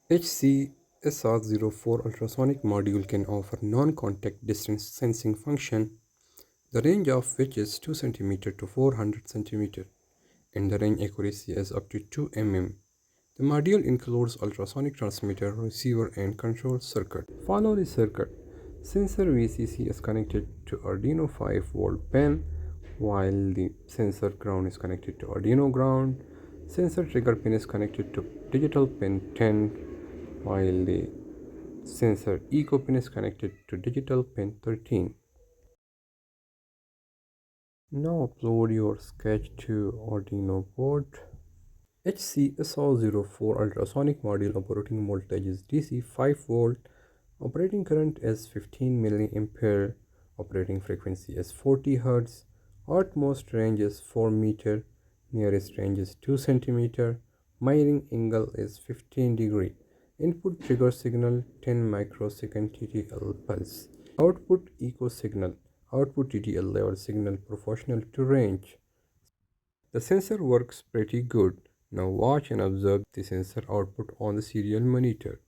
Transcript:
HC-SR04 Ultrasonic module can offer non-contact distance sensing function, the range of which is 2 cm to 400 cm, and the range accuracy is up to 2 mm. The module includes ultrasonic transmitter, receiver, and control circuit. Follow the circuit. Sensor VCC is connected to Arduino 5-volt pin, while the sensor ground is connected to Arduino ground. Sensor trigger pin is connected to digital pin 10, while the sensor echo pin is connected to digital pin 13. Now upload your sketch to Arduino board. HC-SR04 Ultrasonic module operating voltage is DC 5-volt. Operating current is 15 mA. Operating frequency is 40 Hz. Outmost range is 4 meter. Nearest range is 2 cm. Miring angle is 15 degree. Input trigger signal 10 microsecond TTL pulse. Output echo signal. Output TTL level signal proportional to range. The sensor works pretty good. Now watch and observe the sensor output on the serial monitor.